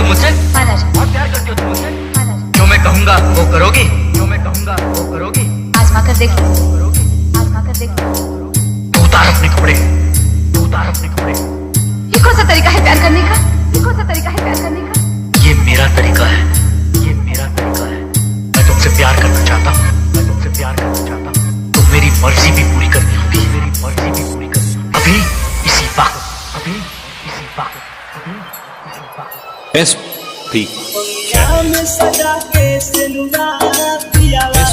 तुम मुझसे? हाँ राजा। बहुत प्यार करती हो तुम मुझसे? हाँ राजा। जो मैं कहूँगा वो करोगी? जो मैं कहूँगा वो करोगी? आजमा कर देख। करोगी? आजमा कर देख। तू उतार अपने कपड़े, तू उतार अपने कपड़े। ये कौन सा तरीका है प्यार करने का? ये कौन सा तरीका है प्यार करने का? ये मेरा तरीका है, ये मेरा तरीका है। मैं तुमसे प्यार करना चाहता हूँ, मैं तुमसे प्यार करना चाहता हूँ। तो मेरी मर्जी भी पूरी करनी होगी, मेरी मर्जी भी पूरी करनी होगी। अभी इसी वक्त, अभी इसी वक्त, अभी इसी वक्त। SP में सजा के सिनुरा पियावा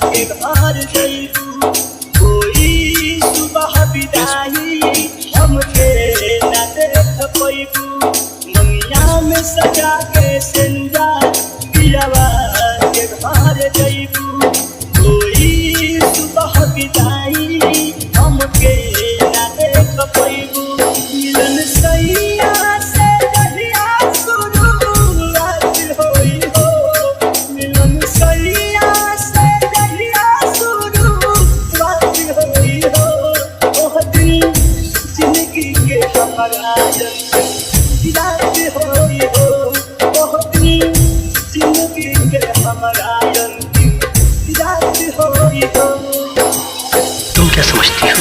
के घर जइबू कोई सुबह विदाई हमके न देख पैबू मंगिया में सजा के सिनुरा पियावा के घर जइबू कोई सुबह विदाई हमके न देख पैबू मिलन सैया से तुम क्या समझती हो?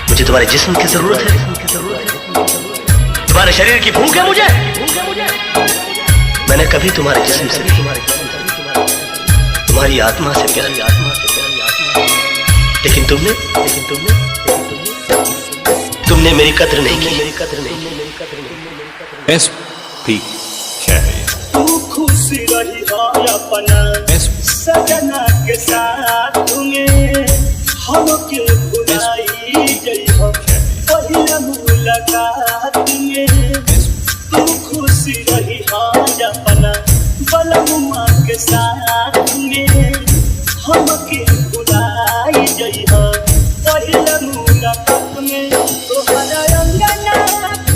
मुझे तुम्हारे जिस्म की जरूरत है, तुम्हारे शरीर की भूख है मुझे। मैंने कभी तुम्हारे जिस्म से नहीं, तुम्हारी आत्मा से प्यार, लेकिन तुमने मेरी कद्र नहीं की, मेरी कद्र नहीं की। SP तू खुश रही अपना सजना के साथ में हमके भुलाई जइहो पहिला मुलाकात में। तू खुश रही अपना बलमुआ के साथ में हमके भुलाई जइहो पहिला मुलाकात में। तोहरा अंगना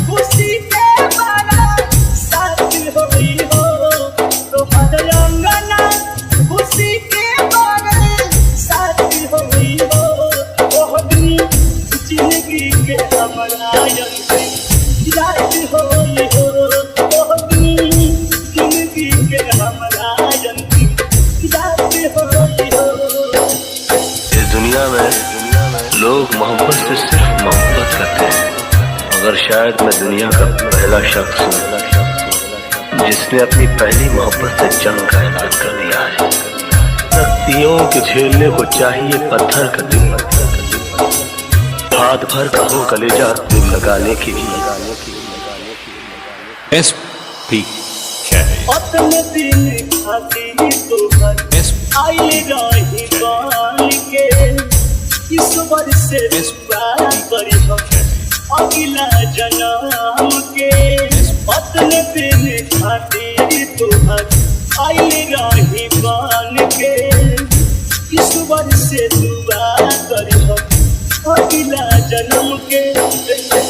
खुशी के बारा साथ होई हो, तोहरा अंगना खुशी के बारा साथ होई हो। ओह दिन जिंदगी के हमरा रात होई हो, ओह दिन जिंदगी के हमरा रात होई हो। इस दुनिया में लोग मोहब्बत से सिर्फ मोहब्बत करते हैं, मगर शायद मैं दुनिया का पहला शख्स हूँ जिसने अपनी पहली मोहब्बत से जंग का ऐलान कर दिया है। सख्तियों के झेलने को चाहिए पत्थर का दिल, हाथ भर कहो कलेजा दिल लगाने के लिए। SP अपने दिन खातिर तोहर आई रही बाल के ईश्वर से प्यार करी हम अगला जन्म के। अपने दिन खातिर तोहर आई रही बाल के ईश्वर से दुआ करी हम अगला जन्म के।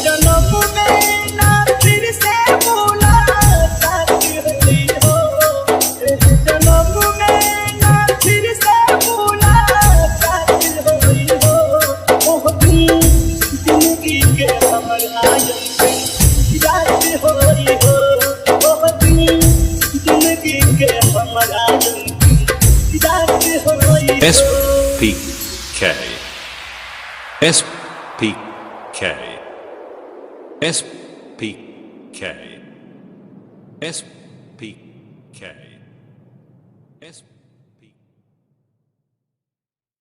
जन्म में ना फिर से मुलाकात होई हो, जन्म में ना फिर से मुलाकात होई हो। ओह दिन जिंदगी के हमरा रात होई हो, ओह दिन जिंदगी के हमरा रात होई हो। SP SP